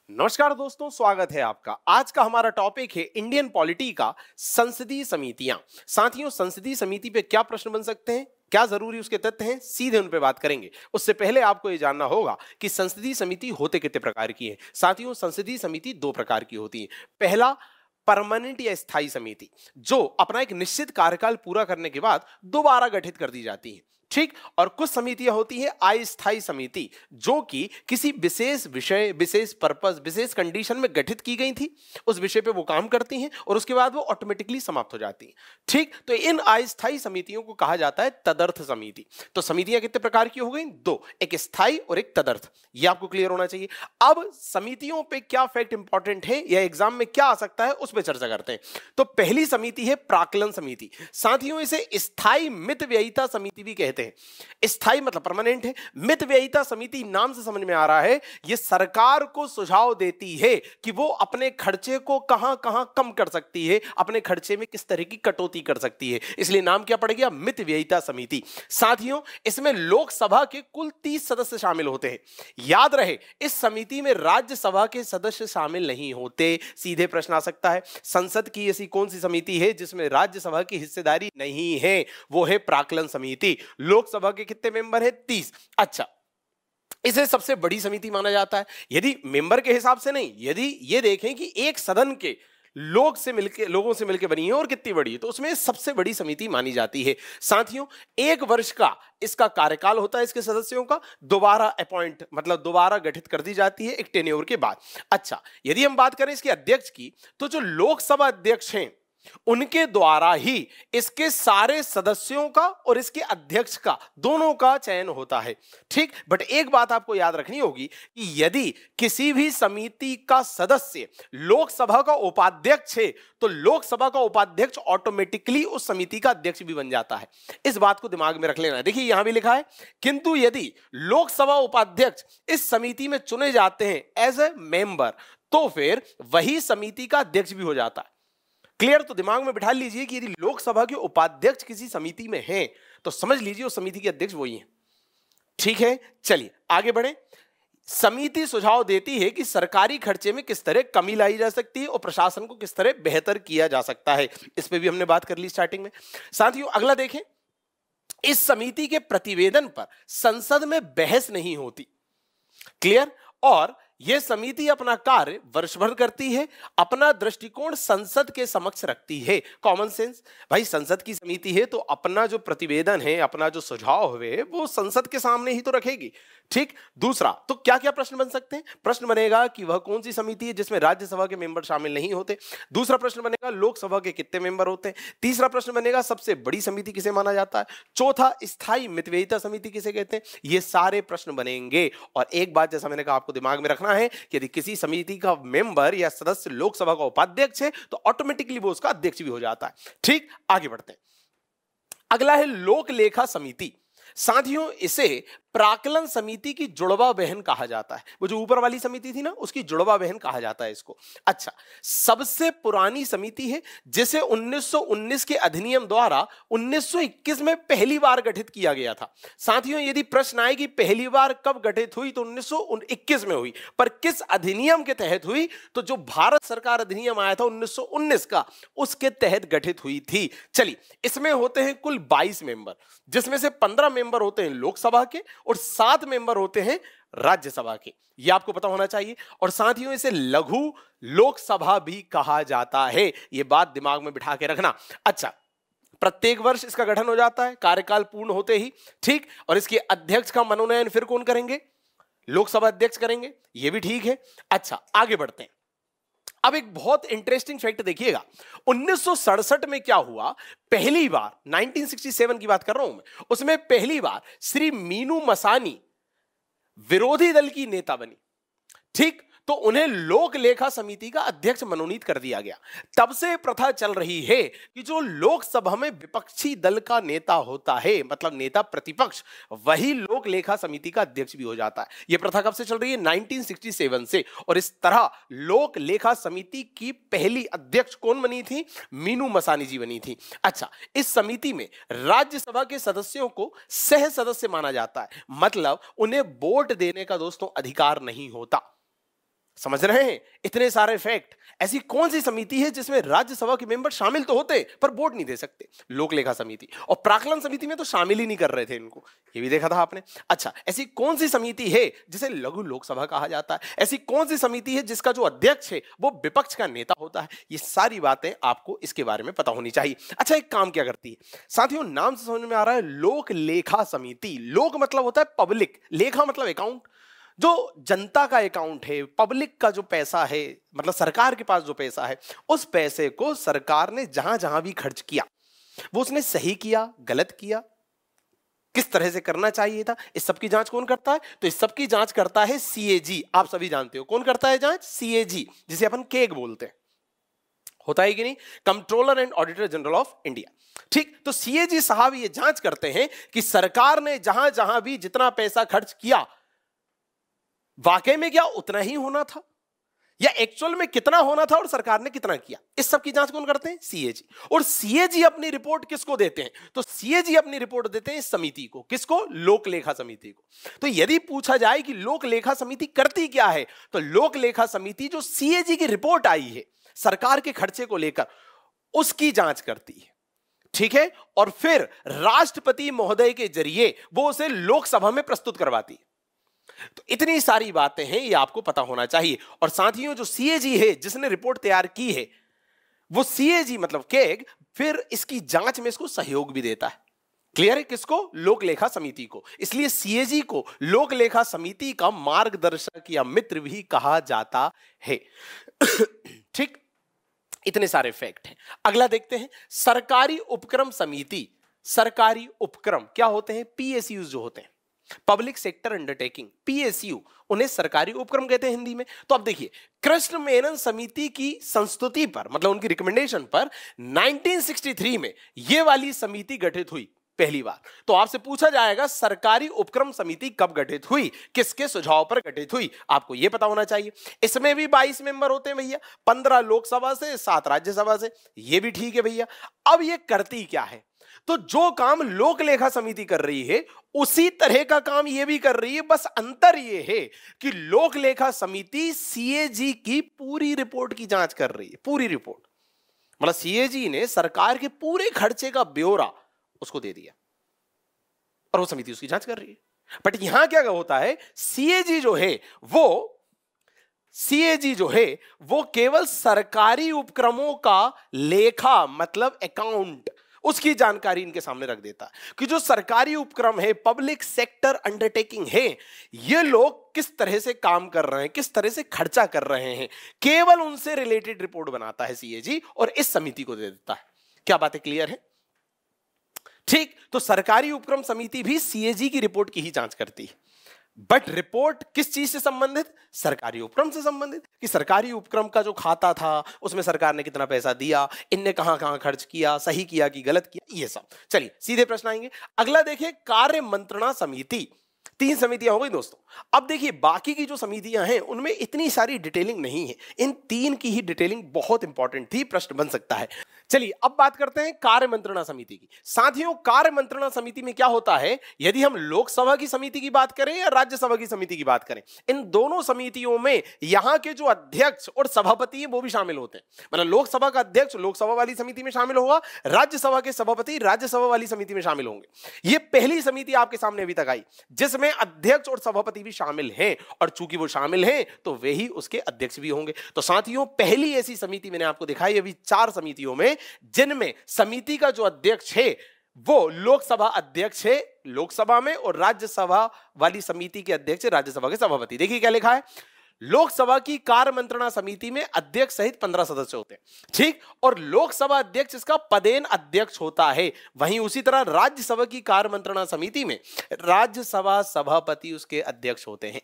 नमस्कार दोस्तों, स्वागत है आपका। आज का हमारा टॉपिक है इंडियन पॉलिटी का संसदीय समितियां। साथियों, संसदीय समिति पे क्या प्रश्न बन सकते हैं, क्या जरूरी उसके तथ्य हैं, सीधे उन पे बात करेंगे। उससे पहले आपको ये जानना होगा कि संसदीय समिति होते कितने प्रकार की है। साथियों, संसदीय समिति दो प्रकार की होती है। पहला, परमानेंट या स्थायी समिति, जो अपना एक निश्चित कार्यकाल पूरा करने के बाद दोबारा गठित कर दी जाती है। ठीक। और कुछ समितियां होती है अस्थायी समिति, जो कि किसी विशेष विषय, विशेष पर्पस, विशेष कंडीशन में गठित की गई थी। उस विषय पे वो काम करती हैं और उसके बाद वो ऑटोमेटिकली समाप्त हो जाती हैं। ठीक। तो इन अस्थायी समितियों को कहा जाता है तदर्थ समिति। तो समितियां कितने प्रकार की हो गई? दो, एक स्थायी और एक तदर्थ। ये आपको क्लियर होना चाहिए। अब समितियों पे क्या फैक्ट इंपॉर्टेंट है या एग्जाम में क्या आ सकता है, उस पर चर्चा करते हैं। तो पहली समिति है प्राक्कलन समिति। साथियों, इसे स्थायी मित व्ययिता समिति भी कहते हैं। स्थायी मतलब परमानेंट है। मित व्ययिता समिति नाम से समझ में आ रहा है, यह सरकार को सुझाव देती है कि वो अपने खर्चे को कहां कहां कम कर सकती है, अपने खर्चे में किस तरह की कटौती कर सकती है। इसलिए नाम क्या पड़ गया? मित व्ययिता समिति। साथियों, इसमें लोकसभा के कुल 30 सदस्य शामिल होते हैं। याद रहे, इस समिति में राज्यसभा के सदस्य शामिल नहीं होते। सीधे प्रश्न आ सकता है, संसद की ऐसी कौन सी समिति है जिसमें राज्यसभा की हिस्सेदारी नहीं है? वो है प्राक्कलन समिति। लोकसभा के कितने मेंबर हैं? 30। अच्छा, इसे सबसे बड़ी समिति माना जाता है। यदि मेंबर के हिसाब से नहीं, यदि ये देखें कि एक सदन के लोगों से मिलकर बनी है और कितनी बड़ी है, तो उसमें सबसे बड़ी समिति मानी जाती है। साथियों, 1 वर्ष का इसका कार्यकाल होता है, इसके सदस्यों का दोबारा अपॉइंट मतलब दोबारा गठित कर दी जाती है एक टेन्योर के बाद। अच्छा, यदि हम बात करें इसके अध्यक्ष की, तो जो लोकसभा अध्यक्ष हैं उनके द्वारा ही इसके सारे सदस्यों का और इसके अध्यक्ष का, दोनों का चयन होता है। ठीक। बट एक बात आपको याद रखनी होगी कि यदि किसी भी समिति का सदस्य लोकसभा का उपाध्यक्ष है, तो लोकसभा का उपाध्यक्ष ऑटोमेटिकली उस समिति का अध्यक्ष भी बन जाता है। इस बात को दिमाग में रख लेना। देखिए, यहां भी लिखा है, किंतु यदि लोकसभा उपाध्यक्ष इस समिति में चुने जाते हैं एज ए मेंबर, तो फिर वही समिति का अध्यक्ष भी हो जाता है। क्लियर? तो दिमाग में बिठा लीजिए कि यदि लोकसभा के उपाध्यक्ष किसी समिति में हैं, तो समझ लीजिए उस समिति के अध्यक्ष वही हैं। ठीक है, चलिए आगे बढ़े। समिति सुझाव देती है कि सरकारी खर्चे में किस तरह कमी लाई जा सकती है और प्रशासन को किस तरह बेहतर किया जा सकता है। इस पे भी हमने बात कर ली स्टार्टिंग में। साथियों, अगला देखें, इस समिति के प्रतिवेदन पर संसद में बहस नहीं होती। क्लियर? और यह समिति अपना कार्य वर्ष भर करती है, अपना दृष्टिकोण संसद के समक्ष रखती है। Common sense. भाई, संसद की समिति है तो अपना जो प्रतिवेदन है, अपना जो सुझाव है, वो संसद के सामने ही तो रखेगी। ठीक। दूसरा, तो क्या क्या प्रश्न बन सकते हैं? प्रश्न बनेगा कि वह कौन सी समिति है जिसमें राज्यसभा के मेंबर शामिल नहीं होते। दूसरा प्रश्न बनेगा, लोकसभा के कितने मेंबर होते हैं। तीसरा प्रश्न बनेगा, सबसे बड़ी समिति किसे माना जाता है। चौथा, स्थायी मित व्ययिता समिति किसे कहते हैं। ये सारे प्रश्न बनेंगे। और एक बात जैसा मैंने कहा, आपको दिमाग में रखना है कि यदि किसी समिति का मेंबर या सदस्य लोकसभा का उपाध्यक्ष है, तो ऑटोमेटिकली वो उसका अध्यक्ष भी हो जाता है। ठीक। आगे बढ़ते हैं। अगला है लोक लेखा समिति। साथियों, इसे प्राक्कलन समिति की जुड़वा बहन कहा जाता है। वो जो ऊपर वाली समिति थी ना, उसकी जुड़वा बहन कहा जाता है इसको। अच्छा, सबसे पुरानी समिति है जिसे 1919 के अधिनियम द्वारा 1921 में पहली बार गठित किया गया था। साथियों, यदि प्रश्न आए कि पहली बार कब गठित हुई, तो 1921 में हुई। पर किस अधिनियम के तहत हुई? तो जो भारत सरकार अधिनियम आया था 1919 का, उसके तहत गठित हुई थी। चलिए, इसमें होते हैं कुल 22 मेंबर, जिसमें से 15 मेंबर होते हैं लोकसभा के और 7 मेंबर होते हैं राज्यसभा के। यह आपको पता होना चाहिए। और साथियों, इसे लघु लोकसभा भी कहा जाता है। यह बात दिमाग में बिठा के रखना। अच्छा, प्रत्येक वर्ष इसका गठन हो जाता है कार्यकाल पूर्ण होते ही। ठीक। और इसके अध्यक्ष का मनोनयन फिर कौन करेंगे? लोकसभा अध्यक्ष करेंगे। यह भी ठीक है। अच्छा, आगे बढ़ते हैं। अब एक बहुत इंटरेस्टिंग फैक्ट देखिएगा, 1967 में क्या हुआ? पहली बार, 1967 की बात कर रहा हूं मैं, उसमें पहली बार श्री मीनू मसानी विरोधी दल की नेता बनी। ठीक। तो उन्हें लोक लेखा समिति का अध्यक्ष मनोनीत कर दिया गया। तब से प्रथा चल रही है कि जो लोकसभा में विपक्षी दल का नेता होता है, मतलब नेता प्रतिपक्ष, वही लोक लेखा समिति का अध्यक्ष भी हो जाता है। यह प्रथा कब से चल रही है? 1967 से। और इस तरह लोक लेखा समिति की पहली अध्यक्ष कौन बनी थी? मीनू मसानी जी बनी थी। अच्छा, इस समिति में राज्यसभा के सदस्यों को सह सदस्य माना जाता है, मतलब उन्हें वोट देने का दोस्तों अधिकार नहीं होता। समझ रहे हैं? इतने सारे फैक्ट। ऐसी कौन सी समिति है जिसमें राज्यसभा के मेंबर शामिल तो होते पर वोट नहीं दे सकते? लोक लेखा समिति। और प्राक्कलन समिति में तो शामिल ही नहीं कर रहे थे इनको, ये भी देखा था आपने। अच्छा, ऐसी कौन सी समिति है जिसे लघु लोकसभा कहा जाता है? ऐसी कौन सी समिति है जिसका जो अध्यक्ष है वो विपक्ष का नेता होता है? ये सारी बातें आपको इसके बारे में पता होनी चाहिए। अच्छा, एक काम क्या करती है साथियों, नाम से समझ में आ रहा है, लोक लेखा समिति। लोक मतलब होता है पब्लिक, लेखा मतलब अकाउंट। जो जनता का अकाउंट है, पब्लिक का जो पैसा है, मतलब सरकार के पास जो पैसा है, उस पैसे को सरकार ने जहां जहां भी खर्च किया वो उसने सही किया, गलत किया, किस तरह से करना चाहिए था, इस सब की जांच कौन करता है? तो इस सब की जांच करता है सीएजी। आप सभी जानते हो कौन करता है जांच? सीएजी, जिसे अपन केग बोलते हैं। होता है कि नहीं? Controller and auditor general of India. ठीक, तो सीएजी साहब ये जांच करते हैं कि सरकार ने जहां जहां भी जितना पैसा खर्च किया वाकई में क्या उतना ही होना था, या एक्चुअल में कितना होना था और सरकार ने कितना किया। इस सब की जांच कौन करते हैं? सीएजी। और सीएजी अपनी रिपोर्ट किसको देते हैं? तो सीएजी अपनी रिपोर्ट देते हैं समिति को। किसको? लोक लेखा समिति को। तो यदि पूछा जाए कि लोक लेखा समिति करती क्या है, तो लोक लेखा समिति जो सीएजी की रिपोर्ट आई है सरकार के खर्चे को लेकर, उसकी जांच करती है। ठीक है, और फिर राष्ट्रपति महोदय के जरिए वो उसे लोकसभा में प्रस्तुत करवाती है। तो इतनी सारी बातें हैं, ये आपको पता होना चाहिए। और साथियों, जो सीएजी है जिसने रिपोर्ट तैयार की है, वो सीएजी मतलब केग फिर इसकी जांच में इसको सहयोग भी देता है। क्लियर है? किसको? लोक लेखा समिति को। इसलिए सीएजी को लोक लेखा समिति का मार्गदर्शक या मित्र भी कहा जाता है। ठीक, इतने सारे फैक्ट हैं। अगला देखते हैं, सरकारी उपक्रम समिति। सरकारी उपक्रम क्या होते हैं? पीएसयू जो होते हैं, पब्लिक सेक्टर अंडरटेकिंग, पीएसयू, उन्हें सरकारी उपक्रम कहते हैं हिंदी में। तो अब देखिए, कृष्ण मेनन समिति की संस्तुति पर, मतलब उनकी रिकमेंडेशन पर 1963 में यह वाली समिति गठित हुई पहली बार। तो आपसे पूछा जाएगा सरकारी उपक्रम समिति कब गठित हुई, किसके सुझाव पर गठित हुई, आपको यह पता होना चाहिए। इसमें भी 22 मेंबर होते हैं भैया, 15 लोकसभा से, 7 राज्यसभा से। यह भी ठीक है भैया। अब यह करती क्या है? तो जो काम लोक लेखा समिति कर रही है उसी तरह का काम यह भी कर रही है, बस अंतर यह है कि लोक लेखा समिति सीएजी की पूरी रिपोर्ट की जांच कर रही है। पूरी रिपोर्ट मतलब सीएजी ने सरकार के पूरे खर्चे का ब्यौरा उसको दे दिया और वो समिति उसकी जांच कर रही है। बट यहां क्या होता है, सीएजी जो है वो केवल सरकारी उपक्रमों का लेखा मतलब अकाउंट, उसकी जानकारी इनके सामने रख देता है कि जो सरकारी उपक्रम है, पब्लिक सेक्टर अंडरटेकिंग है, ये लोग किस तरह से काम कर रहे हैं, किस तरह से खर्चा कर रहे हैं, केवल उनसे रिलेटेड रिपोर्ट बनाता है सीएजी और इस समिति को दे देता है। क्या बातें क्लियर है? ठीक, तो सरकारी उपक्रम समिति भी सीएजी की रिपोर्ट की ही जांच करती है। बट रिपोर्ट किस चीज से संबंधित? सरकारी उपक्रम से संबंधित, कि सरकारी उपक्रम का जो खाता था उसमें सरकार ने कितना पैसा दिया, इनने कहां कहां खर्च किया, सही किया कि गलत किया, ये सब। चलिए सीधे प्रश्न आएंगे। अगला देखिए, कार्य मंत्रणा समिति। 3 समितियां हो गई दोस्तों। अब देखिए बाकी की जो समितियां हैं उनमें इतनी सारी डिटेलिंग नहीं है, इन 3 की ही डिटेलिंग बहुत इंपॉर्टेंट थी, प्रश्न बन सकता है। चलिए अब बात करते हैं कार्य मंत्रणा समिति की। साथियों, कार्य मंत्रणा समिति में क्या होता है, यदि हम लोकसभा की समिति की बात करें या राज्यसभा की समिति की बात करें, इन दोनों समितियों में यहां के जो अध्यक्ष और सभापति हैं वो भी शामिल होते हैं। मतलब लोकसभा का अध्यक्ष लोकसभा वाली समिति में शामिल होगा, राज्यसभा के सभापति राज्यसभा वाली समिति में शामिल होंगे। यह पहली समिति आपके सामने अभी तक आई जिसमें अध्यक्ष और सभापति भी शामिल हैं, और चूंकि वो शामिल हैं तो वे ही उसके अध्यक्ष भी होंगे। तो साथियों, पहली ऐसी समिति मैंने आपको दिखाई अभी 4 समितियों में, जिनमें समिति का जो अध्यक्ष है वो लोकसभा अध्यक्ष है लोकसभा में, और राज्यसभा वाली समिति के अध्यक्ष राज्यसभा के सभापति। देखिए क्या लिखा है, लोकसभा की कार्य मंत्रणा समिति में अध्यक्ष सहित 15 सदस्य होते हैं, ठीक, और लोकसभा अध्यक्ष इसका पदेन अध्यक्ष होता है। वहीं उसी तरह राज्यसभा की कार्य मंत्रणा समिति में राज्यसभा सभापति उसके अध्यक्ष होते हैं।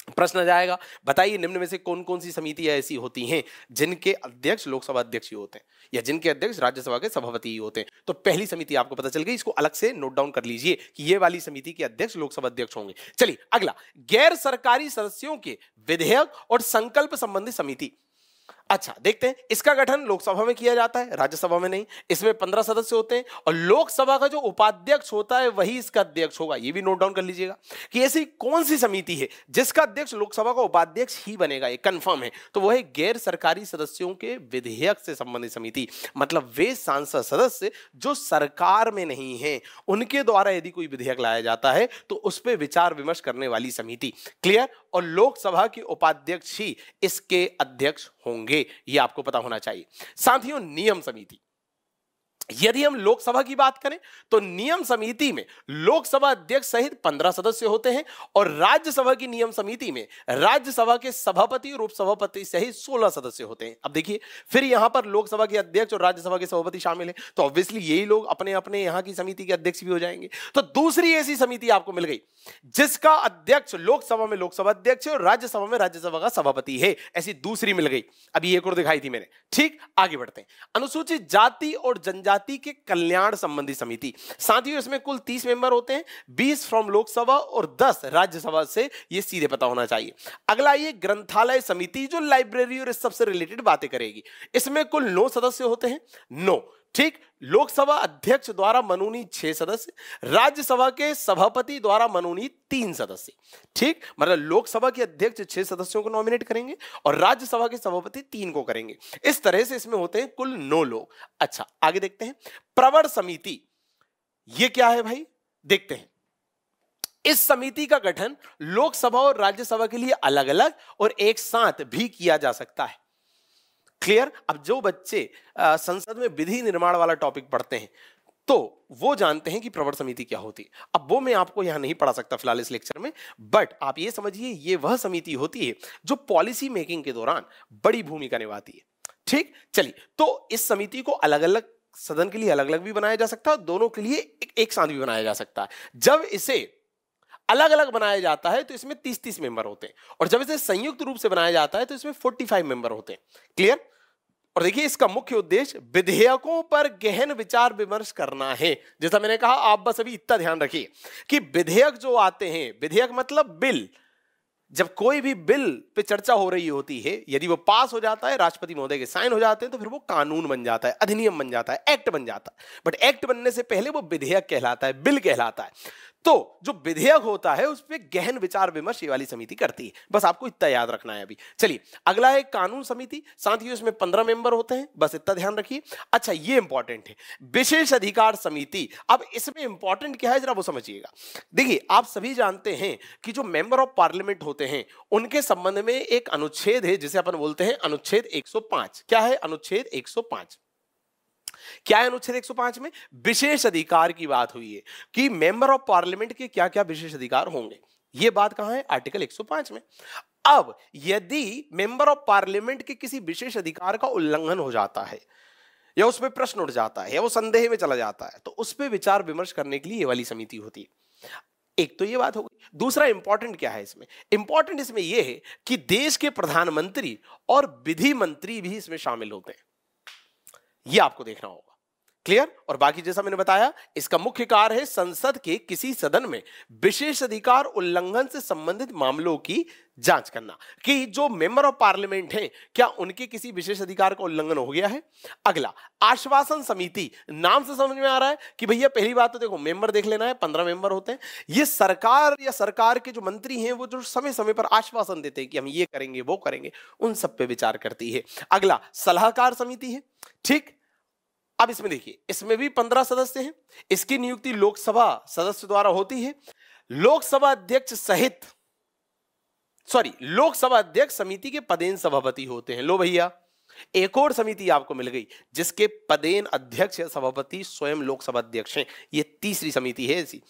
प्रश्न आ जाएगा, बताइए निम्न में से कौन कौन सी समितियां ऐसी होती हैं जिनके अध्यक्ष लोकसभा अध्यक्ष ही होते हैं या जिनके अध्यक्ष राज्यसभा के सभापति ही होते हैं? तो पहली समिति आपको पता चल गई, इसको अलग से नोट डाउन कर लीजिए कि ये वाली समिति के अध्यक्ष लोकसभा अध्यक्ष होंगे। चलिए अगला, गैर सरकारी सदस्यों के विधेयक और संकल्प संबंधी समिति। अच्छा देखते हैं, इसका गठन लोकसभा में किया जाता है, राज्यसभा में नहीं। इसमें 15 सदस्य होते हैं और लोकसभा का जो उपाध्यक्ष होता है वही इसका अध्यक्ष होगा। ये भी नोट डाउन कर लीजिएगा कि ऐसी कौन सी समिति है जिसका अध्यक्ष लोकसभा का उपाध्यक्ष ही बनेगा, ये कंफर्म है। तो वह है गैर सरकारी सदस्यों के विधेयक से संबंधित समिति, मतलब वे सांसद सदस्य जो सरकार में नहीं है, उनके द्वारा यदि कोई विधेयक लाया जाता है तो उस पर विचार विमर्श करने वाली समिति। क्लियर? और लोकसभा के उपाध्यक्ष ही इसके अध्यक्ष होंगे, यह आपको पता होना चाहिए। साथियों, नियम समिति, यदि हम लोकसभा की बात करें तो नियम समिति में लोकसभा अध्यक्ष सहित 15 सदस्य होते हैं और राज्यसभा की नियम समिति में राज्यसभा के सभापति और उपसभापति सहित 16 सदस्य होते हैं। अब देखिए, फिर यहां पर लोकसभा के अध्यक्ष और राज्यसभा के सभापति शामिल हैं, तो ऑब्वियसली यही लोग अपने अपने यहां की समिति के अध्यक्ष भी हो जाएंगे। तो दूसरी ऐसी समिति आपको मिल गई जिसका अध्यक्ष लोकसभा में लोकसभा अध्यक्ष और राज्यसभा में राज्यसभा का सभापति है, ऐसी दूसरी मिल गई। अभी एक और दिखाई थी मैंने। ठीक, आगे बढ़ते हैं। अनुसूचित जाति और जनजाति के कल्याण संबंधी समिति। साथियों, इसमें कुल 30 मेंबर होते हैं, 20 फ्रॉम लोकसभा और 10 राज्यसभा से, ये सीधे पता होना चाहिए। अगला ये ग्रंथालय समिति, जो लाइब्रेरी और इस सबसे रिलेटेड बातें करेगी। इसमें कुल 9 सदस्य होते हैं, 9। ठीक, लोकसभा अध्यक्ष द्वारा मनोनीत 6 सदस्य, राज्यसभा के सभापति द्वारा मनोनीत 3 सदस्य। ठीक, मतलब लोकसभा के अध्यक्ष 6 सदस्यों को नॉमिनेट करेंगे और राज्यसभा के सभापति 3 को करेंगे। इस तरह से इसमें होते हैं कुल 9 लोग। अच्छा, आगे देखते हैं। प्रवर समिति, ये क्या है भाई? देखते हैं। इस समिति का गठन लोकसभा और राज्यसभा के लिए अलग अलग और एक साथ भी किया जा सकता है। क्लियर? अब जो बच्चे संसद में विधि निर्माण वाला टॉपिक पढ़ते हैं तो वो जानते हैं कि प्रवर समिति क्या होती है। अब वो मैं आपको यहां नहीं पढ़ा सकता फिलहाल इस लेक्चर में, बट आप ये समझिए ये वह समिति होती है जो पॉलिसी मेकिंग के दौरान बड़ी भूमिका निभाती है। ठीक, चलिए, तो इस समिति को अलग अलग सदन के लिए अलग अलग भी बनाया जा सकता है, दोनों के लिए एक साथ भी बनाया जा सकता है। जब इसे अलग अलग बनाया जाता है तो इसमें 30-30 मेंबर होते हैं और जब इसे संयुक्त रूप से बनाया जाता है तो इसमें 45 मेंबर होते हैं। क्लियर? और देखिए, इसका मुख्य उद्देश्य विधेयकों पर गहन विचार विमर्श करना है। जैसा मैंने कहा, आप बस अभी इतना ध्यान रखिए कि विधेयक जो आते हैं, विधेयक मतलब बिल, जब कोई भी बिल पे चर्चा हो रही होती है, यदि वो पास हो जाता है, राष्ट्रपति महोदय के साइन हो जाते हैं, तो फिर वो कानून बन जाता है, अधिनियम बन जाता है, एक्ट बन जाता है। बट एक्ट बनने से पहले वो विधेयक कहलाता है, बिल कहलाता है। तो जो विधेयक होता है उस पर गहन विचार विमर्श ये वाली समिति करती है। बस आपको इतना याद रखना है अभी। चलिए, अगला है कानून समिति। साथियों, इसमें 15 मेंबर होते हैं, बस इतना ध्यान रखिए। अच्छा, ये इंपॉर्टेंट है, विशेष अधिकार समिति। अब इसमें इंपॉर्टेंट क्या है जरा वो समझिएगा। देखिए, आप सभी जानते हैं कि जो मेंबर ऑफ पार्लियामेंट होते हैं उनके संबंध में एक अनुच्छेद है जिसे अपन बोलते हैं अनुच्छेद 105। क्या है अनुच्छेद 105? क्या है अनुच्छेद 105 में? विशेष अधिकार की बात हुई है कि मेंबर ऑफ पार्लियामेंट के क्या क्या विशेष अधिकार होंगे। यह बात कहां है? आर्टिकल 105 में। अब यदि मेंबर ऑफ पार्लियामेंट के किसी विशेष अधिकार का उल्लंघन हो जाता है या उस पर प्रश्न उठ जाता है या वो संदेह में चला जाता है तो उस पर विचार विमर्श करने के लिए ये वाली समिति होती है। एक तो ये बात हो गई। दूसरा इंपॉर्टेंट क्या है इसमें? इंपॉर्टेंट इसमें यह है कि देश के प्रधानमंत्री और विधि मंत्री भी इसमें शामिल होते हैं, ये आपको देखना होगा। क्लियर? और बाकी जैसा मैंने बताया, इसका मुख्य कार्य है संसद के किसी सदन में विशेष अधिकार उल्लंघन से संबंधित मामलों की जांच करना कि जो मेंबर ऑफ पार्लियामेंट हैं क्या उनके किसी विशेष अधिकार का उल्लंघन हो गया है। अगला, आश्वासन समिति। नाम से समझ में आ रहा है कि भैया पहली बात तो देखो मेंबर देख लेना है, 15 मेंबर होते हैं। ये सरकार या सरकार के जो मंत्री हैं वो जो समय समय पर आश्वासन देते हैं कि हम ये करेंगे वो करेंगे, उन सब पे विचार करती है। अगला, सलाहकार समिति है। ठीक, अब इसमें देखिए, इसमें भी 15 सदस्य हैं। इसकी नियुक्ति लोकसभा सदस्य द्वारा होती है। लोकसभा अध्यक्ष सहित लोकसभा अध्यक्ष समिति के पदेन सभापति होते हैं। लो भैया, एक और समिति आपको मिल गई जिसके पदेन अध्यक्ष या सभापति स्वयं लोकसभा अध्यक्ष हैं। ये तीसरी समिति है ऐसी।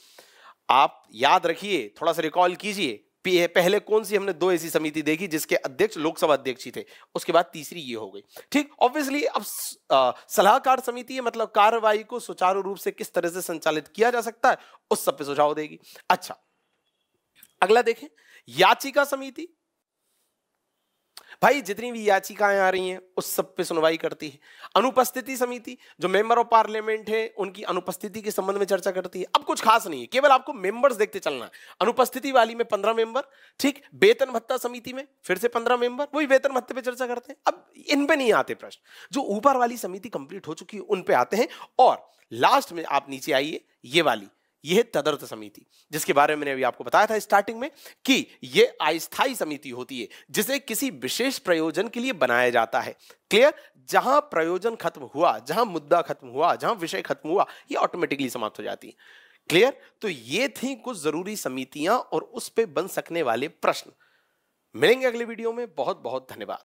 आप याद रखिए, थोड़ा सा रिकॉल कीजिए, पहले कौन सी हमने 2 ऐसी समिति देखी जिसके अध्यक्ष लोकसभा अध्यक्ष ही थे, उसके बाद तीसरी ये हो गई। ठीक, ऑब्वियसली अब सलाहकार समिति है, मतलब कार्रवाई को सुचारू रूप से किस तरह से संचालित किया जा सकता है उस सब पे सुझाव देगी। अच्छा, अगला देखें, याचिका समिति। भाई जितनी भी याचिकाएं आ रही हैं उस सब पे सुनवाई करती है। अनुपस्थिति समिति जो मेंबर ऑफ पार्लियामेंट है उनकी अनुपस्थिति के संबंध में चर्चा करती है। अब कुछ खास नहीं है, केवल आपको मेंबर्स देखते चलना है। अनुपस्थिति वाली में 15 मेंबर, ठीक। वेतन भत्ता समिति में फिर से 15 मेंबर, वही वेतन भत्ते पे चर्चा करते हैं। अब इन पे नहीं आते प्रश्न, जो ऊपर वाली समिति कंप्लीट हो चुकी है उन पे आते हैं। और लास्ट में आप नीचे आइए, ये वाली, यह तदर्थ समिति, जिसके बारे में मैंने अभी आपको बताया था स्टार्टिंग में कि यह अस्थायी समिति होती है जिसे किसी विशेष प्रयोजन के लिए बनाया जाता है। क्लियर? जहां प्रयोजन खत्म हुआ, जहां मुद्दा खत्म हुआ, जहां विषय खत्म हुआ, ये ऑटोमेटिकली समाप्त हो जाती है। क्लियर? तो ये थी कुछ जरूरी समितियां और उस पे बन सकने वाले प्रश्न। मिलेंगे अगले वीडियो में। बहुत बहुत धन्यवाद।